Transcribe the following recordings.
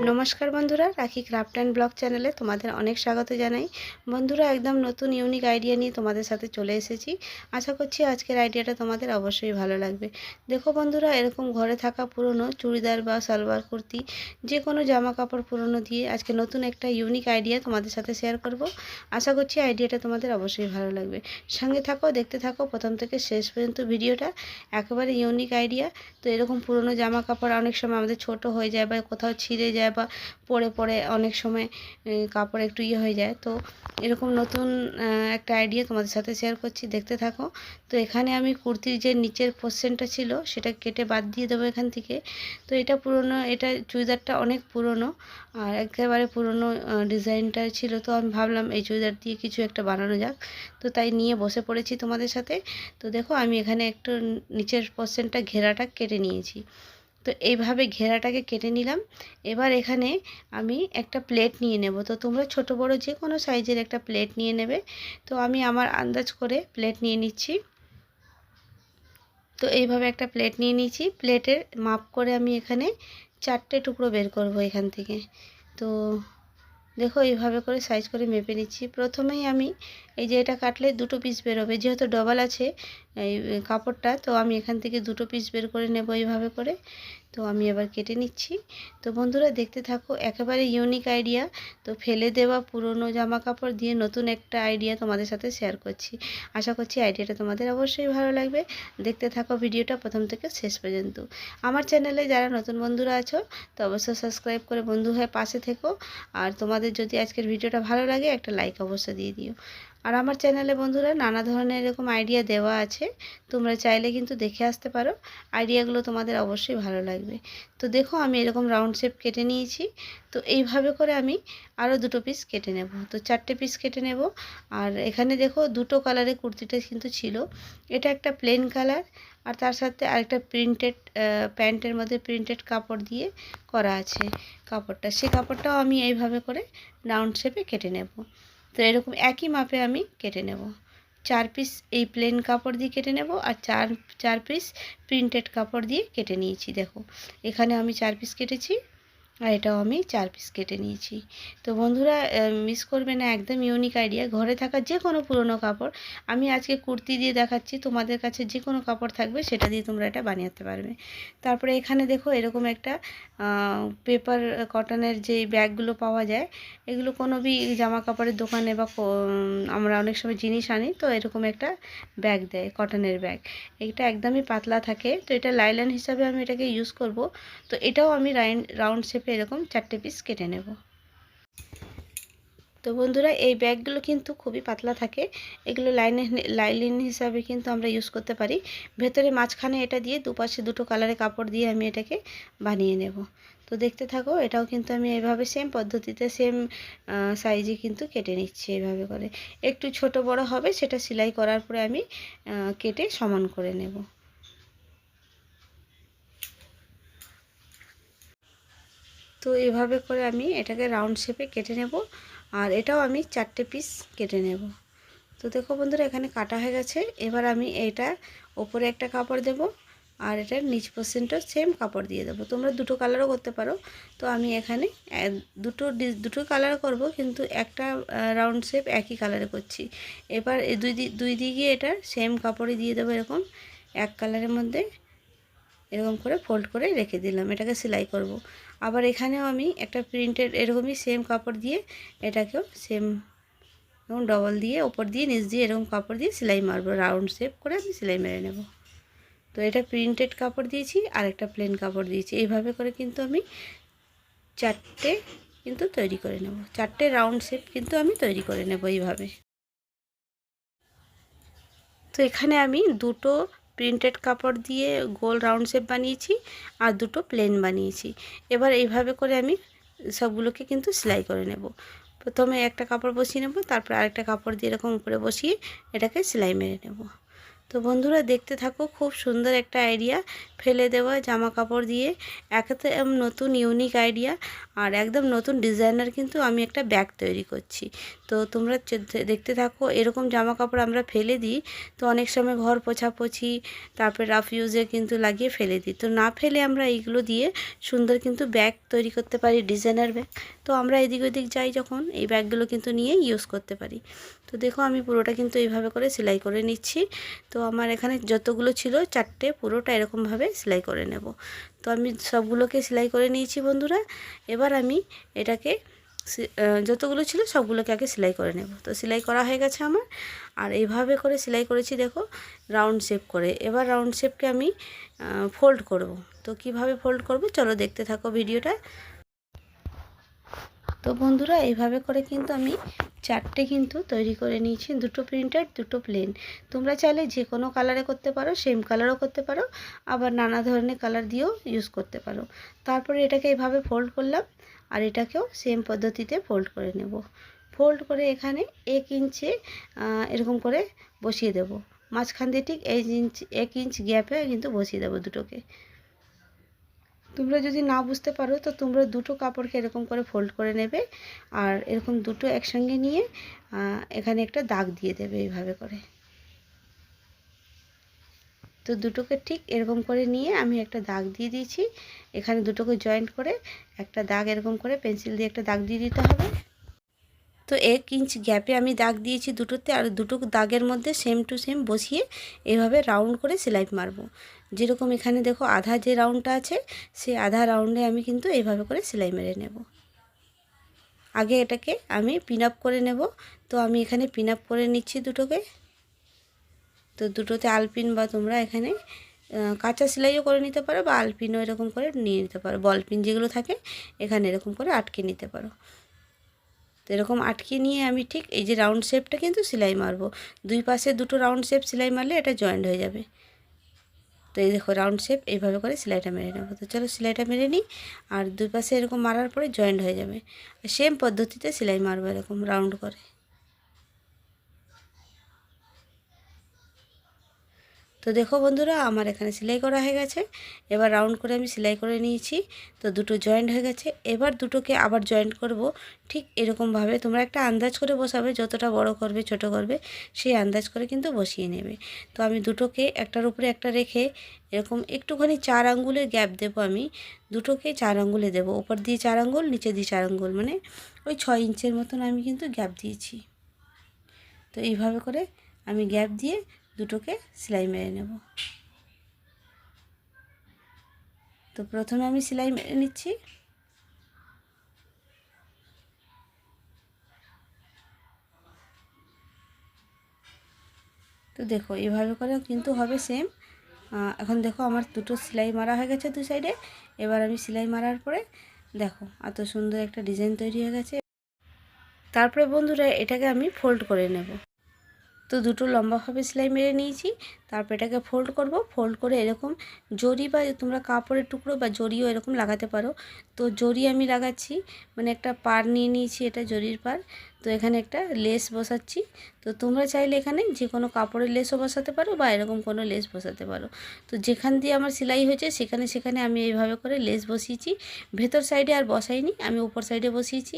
নমস্কার বন্ধুরা, রাখি ক্রাফট অ্যান্ড ব্লগ চ্যানেলে তোমাদের অনেক স্বাগত জানাই। বন্ধুরা, একদম নতুন ইউনিক আইডিয়া নিয়ে তোমাদের সাথে চলে এসেছি। আশা করছি আজকের আইডিয়াটা তোমাদের অবশ্যই ভালো লাগবে। দেখো বন্ধুরা, এরকম ঘরে থাকা পুরনো চুড়িদার বা সালোয়ার কুর্তি যে কোনো জামা কাপড় পুরনো দিয়ে আজকে নতুন একটা ইউনিক আইডিয়া তোমাদের সাথে শেয়ার করব। আশা করছি আইডিয়াটা তোমাদের অবশ্যই ভালো লাগবে। সঙ্গে থাকো, দেখতে থাকো প্রথম থেকে শেষ পর্যন্ত ভিডিওটা। একেবারে ইউনিক আইডিয়া। তো এরকম পুরনো জামা কাপড় অনেক সময় আমাদের ছোট হয়ে যায় বা কোথাও ছিঁড়ে যায় বা পরে পরে অনেক সময় কাপড় একটু হয়ে যায়। তো এরকম নতুন একটা আইডিয়া তোমাদের সাথে শেয়ার করছি, দেখতে থাকো। তো এখানে আমি কুর্তির যে নিচের পোর্শনটা ছিল সেটা কেটে বাদ দিয়ে দেবো এখান থেকে। তো এটা পুরনো, এটা চুড়িদারটা অনেক পুরনো আর একেবারে পুরনো ডিজাইনটা ছিল। তো আমি ভাবলাম এই চুড়িদার দিয়ে কিছু একটা বানানো যাক, তো তাই নিয়ে বসে পড়েছি তোমাদের সাথে। তো দেখো, আমি এখানে একটু নিচের পোর্শনটা ঘেরাটা কেটে নিয়েছি। তো এইভাবে ঘেরাটাকে কেটে নিলাম। এবার এখানে আমি একটা প্লেট নিয়ে নেব। তো তোমরা ছোট বড় যে কোনো সাইজের একটা প্লেট নিয়ে নেবে। তো আমি আমার আন্দাজ করে প্লেট নিয়ে নিচ্ছি। তো এইভাবে একটা প্লেট নিয়ে নিয়েছি। প্লেটের মাপ করে আমি এখানে 4টে টুকরো বের করব এখান থেকে। তো দেখো, এইভাবে করে সাইজ করে মেপে নিচ্ছি। প্রথমেই আমি এই যে এটা কাটলে দুটো পিস বেরোবে, যেহেতু ডবল আছে এই কাপড়টা, তো আমি এখান থেকে দুটো পিস বের করে নেব এইভাবে করে। তো আমি এবার কেটে নিচ্ছি। তো বন্ধুরা, দেখতে থাকো, একেবারে ইউনিক আইডিয়া। তো ফেলে দেওয়া পুরনো জামা কাপড় দিয়ে নতুন একটা আইডিয়া তোমাদের সাথে শেয়ার করছি। আশা করছি আইডিয়াটা তোমাদের অবশ্যই ভালো লাগবে। দেখতে থাকো ভিডিওটা প্রথম থেকে শেষ পর্যন্ত। আমার চ্যানেলে যারা নতুন বন্ধুরা আছো, তো অবশ্যই সাবস্ক্রাইব করে বন্ধু হয়ে পাশে থেকো। আর তোমাদের যদি আজকের ভিডিওটা ভালো লাগে একটা লাইক অবশ্যই দিয়ে দিও। আর আমার চ্যানেলে বন্ধুরা নানা ধরনের এরকম আইডিয়া দেওয়া আছে, তোমরা চাইলে কিন্তু দেখে আসতে পারো। আইডিয়াগুলো তোমাদের অবশ্যই ভালো লাগবে। তো দেখো, আমি এরকম রাউন্ড শেপ কেটে নিয়েছি। তো এইভাবে করে আমি আরও দুটো পিস কেটে নেব। তো 4টে পিস কেটে নেব। আর এখানে দেখো, দুটো কালারের কুর্তিটা কিন্তু ছিল। এটা একটা প্লেন কালার আর তার সাথে আরেকটা প্রিন্টেড প্যান্টের মধ্যে প্রিন্টেড কাপড় দিয়ে করা আছে কাপড়টা। সেই কাপড়টাও আমি এইভাবে করে রাউন্ড শেপে কেটে নেব। তো এরকম একই মাপে আমি কেটে নেব। 4 পিস এই প্লেন কাপড় দিয়ে কেটে নেব আর চার চার পিস প্রিন্টেড কাপড় দিয়ে কেটে নিয়েছি। দেখো, এখানে আমি 4 পিস কেটেছি আর এটাও আমি 4 পিস কেটে নিয়েছি। তো বন্ধুরা, মিস করবে না, একদম ইউনিক আইডিয়া। ঘরে থাকা যে কোনো পুরনো কাপড়, আমি আজকে কুর্তি দিয়ে দেখাচ্ছি, তোমাদের কাছে যে কোনো কাপড় থাকবে সেটা দিয়ে তোমরা এটা বানাতে পারবে। তারপরে এখানে দেখো, এরকম একটা পেপার কটনের যে ব্যাগগুলো পাওয়া যায়, এগুলো কোনো জামা কাপড়ের দোকানে বা আমরা অনেক সময় জিনিস আনি, তো এরকম একটা ব্যাগ দেয়, কটনের ব্যাগ। এটা একদমই পাতলা থাকে। তো এটা লাইলন হিসাবে আমি এটাকে ইউজ করব। তো এটাও আমি রাউন্ড শেপে এরকম 4টে পিস কেটে নেব। তো বন্ধুরা, এই ব্যাগগুলো কিন্তু খুবই পাতলা থাকে। এগুলো লাইলিন হিসাবে কিন্তু আমরা ইউজ করতে পারি। ভেতরে মাঝখানে এটা দিয়ে দুপাশে দুটো কালারের কাপড় দিয়ে আমি এটাকে বানিয়ে নেব। তো দেখতে থাকো, এটাও কিন্তু আমি এভাবে সেম পদ্ধতিতে সেম সাইজে কিন্তু কেটে নিচ্ছি এভাবে করে। একটু ছোট বড় হবে, সেটা সেলাই করার পরে আমি কেটে সমান করে নেব। তো এভাবে করে আমি এটাকে রাউন্ড শেপে কেটে নেব। আর এটাও আমি 4টে পিস কেটে নেব। তো দেখো বন্ধুরা, এখানে কাটা হয়ে গেছে। এবার আমি এটা ওপরে একটা কাপড় দেব আর এটার নিচ পোর্শনটা সেম কাপড় দিয়ে দেবো। তোমরা দুটো কালারও করতে পারো। তো আমি এখানে দুটো কালার করব, কিন্তু একটা রাউন্ড শেপ একই কালারে করছি। এবার এই দুই দিকে এটা সেম কাপড়ে দিয়ে দেবো এরকম এক কালারের মধ্যে। এরকম করে ফোল্ড করে রেখে দিলাম, এটাকে সেলাই করব। আবার এখানেও আমি একটা প্রিন্টেড এরকমই সেম কাপড় দিয়ে এটাকেও সেম এবং ডবল দিয়ে ওপর দিয়ে নিচ দিয়ে এরকম কাপড় দিয়ে সেলাই মারবো, রাউন্ড শেপ করে আমি সেলাই মেরে নেব। তো এটা প্রিন্টেড কাপড় দিয়েছি আর একটা প্লেন কাপড় দিয়েছি। এইভাবে করে কিন্তু আমি 4টে কিন্তু তৈরি করে নেব। 4টে রাউন্ড শেপ কিন্তু আমি তৈরি করে নেব এইভাবে। তো এখানে আমি দুটো প্রিন্টেড কাপড় দিয়ে গোল রাউন্ড শেপ বানিয়েছি আর দুটো প্লেন বানিয়েছি। এবার এইভাবে করে আমি সবগুলোকে কিন্তু সেলাই করে নেব। প্রথমে একটা কাপড় বসিয়ে নেব, তারপর আরেকটা কাপড় দিয়ে এরকম উপরে বসিয়ে এটাকে সেলাই মেরে নেব। তো বন্ধুরা দেখতে থাকো, খুব সুন্দর একটা আইডিয়া, ফেলে দেওয়া জামা কাপড় দিয়ে একদম নতুন ইউনিক আইডিয়া আর একদম নতুন ডিজাইনার কিন্তু আমি একটা ব্যাগ তৈরি করছি। তো তোমরা দেখতে থাকো। এরকম জামা কাপড় আমরা ফেলে দিই, তো অনেক সময় ঘর পোছাপোছি তারপরে রাফ ইউজে কিন্তু লাগিয়ে ফেলে দিই। তো না ফেলে আমরা এইগুলো দিয়ে সুন্দর কিন্তু ব্যাগ তৈরি করতে পারি, ডিজাইনার ব্যাগ। তো আমরা এদিক ওদিক যাই যখন, এই ব্যাগগুলো কিন্তু নিয়ে ইউজ করতে পারি। তো দেখো আমি পুরোটা কিন্তু এইভাবে করে সেলাই করে নিচ্ছি। তো আমার এখানে যতগুলো ছিল 4টে, পুরোটা এরকমভাবে সেলাই করে নেব। তো আমি সবগুলোকে সেলাই করে নিয়েছি বন্ধুরা। এবার আমি এটাকে যতগুলো ছিল সবগুলোকে আগে সেলাই করে নেব। তো সেলাই করা হয়ে গেছে আমার, আর এইভাবে করে সেলাই করেছি দেখো, রাউন্ড শেপ করে। এবার রাউন্ড শেপকে আমি ফোল্ড করব। তো কিভাবে ফোল্ড করব চলো দেখতে থাকো ভিডিওটা। তো বন্ধুরা এইভাবে করে কিন্তু আমি 4টে কিন্তু তৈরি করে নিয়েছি, 2টো প্রিন্টেড 2টো প্লেন। তোমরা চাইলে যে কোনো কালারে করতে পারো, সেম কালারও করতে পারো, আবার নানা ধরনের কালার দিয়েও ইউজ করতে পারো। তারপরে এটাকে এইভাবে ফোল্ড করলাম, আর এটাকেও সেম পদ্ধতিতে ফোল্ড করে নেব। ফোল্ড করে এখানে 1 ইঞ্চে এরকম করে বসিয়ে দেব। মাঝখান দিয়ে ঠিক 1 ইঞ্চ গ্যাপে কিন্তু বসিয়ে দেবো দুটোকে। তোমরা যদি না বুঝতে পারো তো তোমরা 2টো কাপড়কে এরকম করে ফোল্ড করে নেবে, আর এরকম দুটো একসঙ্গে নিয়ে এখানে একটা দাগ দিয়ে দেবে এইভাবে করে। তো দুটোকে ঠিক এরকম করে নিয়ে আমি একটা দাগ দিয়ে দিয়েছি। এখানে দুটোকে জয়েন্ট করে একটা দাগ এরকম করে পেন্সিল দিয়ে একটা দাগ দিয়ে দিতে হবে। তো 1 ইঞ্চ গ্যাপে আমি দাগ দিয়েছি দুটোতে, আর দুটো দাগের মধ্যে সেম টু সেম বসিয়ে এভাবে রাউন্ড করে সেলাই মারবো। যেরকম এখানে দেখো আধা যে রাউন্ডটা আছে, সেই আধা রাউন্ডে আমি কিন্তু এইভাবে করে সেলাই মেরে নেব। আগে এটাকে আমি পিন আপ করে নেব। তো আমি এখানে পিন আপ করে নিচ্ছি দুটোকে। তো দুটোতে আলপিন বা তোমরা এখানে কাঁচা সেলাইও করে নিতে পারো, বা আলপিনও এরকম করে নিয়ে নিতে পারো। বল পিন যেগুলো থাকে এখানে এরকম করে আটকে নিতে পারো। তো এরকম আটকে নিয়ে আমি ঠিক এই যে রাউন্ড শেপটা কিন্তু সেলাই মারবো। দুই পাশে দুটো রাউন্ড শেপ সেলাই মারলে এটা জয়েন্ট হয়ে যাবে। তো এই দেখো রাউন্ড শেপ এইভাবে করে সেলাইটা মেরে নেবো। তো চলো সেলাইটা মেরে নিই, আর দুই পাশে এরকম মারার পরে জয়েন্ট হয়ে যাবে। সেম পদ্ধতিতে সেলাই মারবো এরকম রাউন্ড করে। তো দেখো বন্ধুরা আমার এখানে সেলাই করা হয়ে গেছে। এবার রাউন্ড করে আমি সেলাই করে নিয়েছি। তো দুটো জয়েন্ট হয়ে গেছে। এবার দুটোকে আবার জয়েন্ট করব ঠিক এরকমভাবে। তোমরা একটা আন্দাজ করে বসাবে, যতটা বড় করবে ছোট করবে সেই আন্দাজ করে কিন্তু বসিয়ে নেবে। তো আমি দুটোকে একটার উপরে একটা রেখে এরকম একটুখানি 4 আঙ্গুলের গ্যাপ দেব। আমি দুটোকে 4 আঙ্গুলে দেবো, ওপর দিয়ে 4 আঙ্গুল, নিচে দিয়ে 4 আঙ্গুল, মানে ওই 6 ইঞ্চের মতন আমি কিন্তু গ্যাপ দিয়েছি। তো এইভাবে করে আমি গ্যাপ দিয়ে দুটোকে সেলাই মেরে নেব। তো প্রথমে আমি সেলাই মেরে নিচ্ছি। তো দেখো এইভাবে করে কিন্তু হবে সেম। এখন দেখো আমার দুটো সেলাই মারা হয়ে গেছে দু সাইডে। এবার আমি সেলাই মারার পরে দেখো এত সুন্দর একটা ডিজাইন তৈরি হয়ে গেছে। তারপরে বন্ধুরা এটাকে আমি ফোল্ড করে নেব। তো দুটো লম্বাভাবে সেলাই মেরে নিয়েছি। তারপর এটাকে ফোল্ড করব। ফোল্ড করে এরকম জরি বা তোমরা কাপড়ের টুকরো বা জরিও এরকম লাগাতে পারো। তো জরি আমি লাগাচ্ছি, মানে একটা পার নিয়ে নিয়েছি, এটা জরির পার। তো এখানে একটা লেস বসাচ্ছি। তো তোমরা চাইলে এখানে যে কোনো কাপড়ের লেসও বসাতে পারো, বা এরকম কোনো লেস বসাতে পারো। তো যেখান দিয়ে আমার সেলাই হয়েছে সেখানে সেখানে আমি এইভাবে করে লেস বসিয়েছি। ভেতর সাইডে আর বসাইনি, আমি উপর সাইডে বসিয়েছি।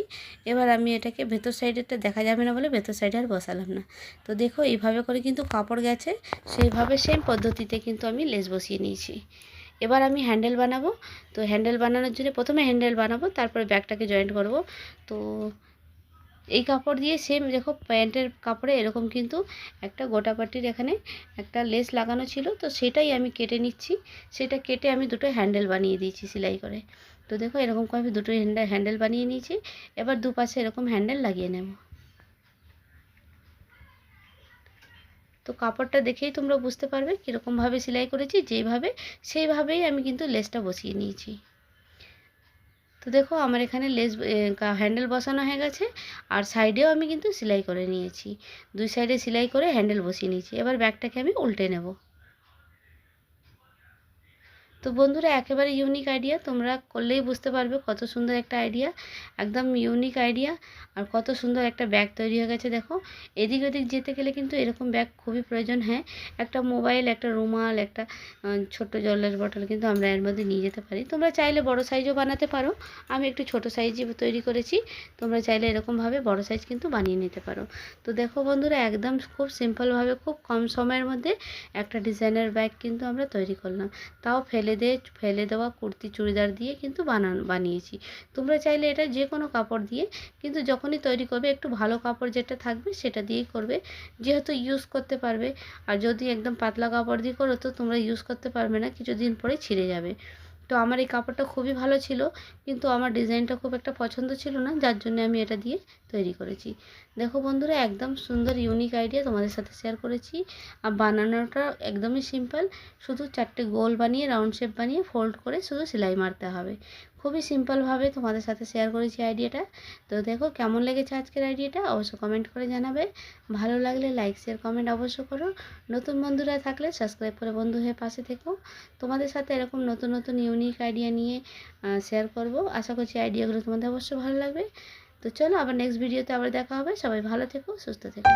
এবার আমি এটাকে ভেতর সাইডেরটা দেখা যাবে না বলে ভেতর সাইডে আর বসালাম না। তো দেখো এইভাবে করে কিন্তু কাপড় গেছে, সেইভাবে সেম পদ্ধতিতে কিন্তু আমি লেস বসিয়ে নিয়েছি। এবার আমি হ্যান্ডেল বানাবো। তো হ্যান্ডেল বানানোর জন্য প্রথমে হ্যান্ডেল বানাবো, তারপরে ব্যাগটাকে জয়েন্ট করব। তো এই কাপড় দিয়ে সেম দেখো প্যান্টের কাপড়ে এরকম কিন্তু একটা গোটা পাটির এখানে একটা লেস লাগানো ছিল, তো সেটাই আমি কেটে নিচ্ছি। সেটা কেটে আমি দুটো হ্যান্ডেল বানিয়ে দিয়েছি সেলাই করে। তো দেখো এরকম করে আমি দুটো হ্যান্ডেল বানিয়ে নিয়েছি। এবার দুপাশে এরকম হ্যান্ডেল লাগিয়ে নেব। তো কাপড়টা দেখেই তোমরা বুঝতে পারবে কীরকমভাবে সেলাই করেছি, যেইভাবে সেইভাবেই আমি কিন্তু লেসটা বসিয়ে নিয়েছি। তো দেখো আমার এখানে লেস হ্যান্ডেল বসানো হয়ে গেছে, আর সাইডেও আমি কিন্তু সেলাই করে নিয়েছি। দুই সাইডে সেলাই করে হ্যান্ডেল বসিয়ে নিয়েছি। এবার ব্যাগটাকে আমি উল্টে নেব। তো বন্ধুরা একেবারে ইউনিক আইডিয়া, তোমরা করলেই বুঝতে পারবে কত সুন্দর একটা আইডিয়া, একদম ইউনিক আইডিয়া। আর কত সুন্দর একটা ব্যাগ তৈরি হয়ে গেছে দেখো। এদিক ওদিক যেতে গেলে কিন্তু এরকম ব্যাগ খুবই প্রয়োজন। হ্যাঁ, একটা মোবাইল, একটা রুমাল, একটা ছোট্ট জলের বটল কিন্তু আমরা এর মধ্যে নিয়ে যেতে পারি। তোমরা চাইলে বড় সাইজও বানাতে পারো, আমি একটু ছোট সাইজই তৈরি করেছি। তোমরা চাইলে এরকমভাবে বড় সাইজ কিন্তু বানিয়ে নিতে পারো। তো দেখো বন্ধুরা, একদম খুব সিম্পলভাবে খুব কম সময়ের মধ্যে একটা ডিজাইনের ব্যাগ কিন্তু আমরা তৈরি করলাম। তাও ফেলে দেওয়া কুর্তি চুড়িদার দিয়ে কিন্তু বানিয়েছি। তোমরা চাইলে এটা যে কোনো কাপড় দিয়ে, কিন্তু যখনই তৈরি করবে একটু ভালো কাপড় যেটা থাকবে সেটা দিয়েই করবে, যেহেতু ইউজ করতে পারবে। আর যদি একদম পাতলা কাপড় দিয়ে করো তো তোমরা ইউজ করতে পারবে না, কিছুদিন পরে ছিঁড়ে যাবে। তো আমার এই কাপড়টা খুবই ভালো ছিল, কিন্তু আমার ডিজাইনটা খুব একটা পছন্দ ছিল না, যার জন্য আমি এটা দিয়ে তৈরি করেছি। দেখো বন্ধুরা, একদম সুন্দর ইউনিক আইডিয়া তোমাদের সাথে শেয়ার করেছি। আর বানানোটা একদমই সিম্পল, শুধু 4টে গোল বানিয়ে রাউন্ড শেপ বানিয়ে ফোল্ড করে শুধু সেলাই মারতে হবে। খুবই সিম্পলভাবে তোমাদের সাথে শেয়ার করেছি আইডিয়াটা। তো দেখো কেমন লেগেছে আজকের আইডিয়াটা, অবশ্য কমেন্ট করে জানাবে। ভালো লাগলে লাইক শেয়ার কমেন্ট অবশ্য করো। নতুন বন্ধুরা থাকলে সাবস্ক্রাইব করে বন্ধু হয়ে পাশে থেকো। তোমাদের সাথে এরকম নতুন নতুন ইউনিক আইডিয়া নিয়ে শেয়ার করব। আশা করছি আইডিয়াগুলো তোমাদের অবশ্যই ভালো লাগবে। তো চলো, আবার নেক্সট ভিডিওতে আবার দেখা হবে। সবাই ভালো থেকো, সুস্থ থেকো।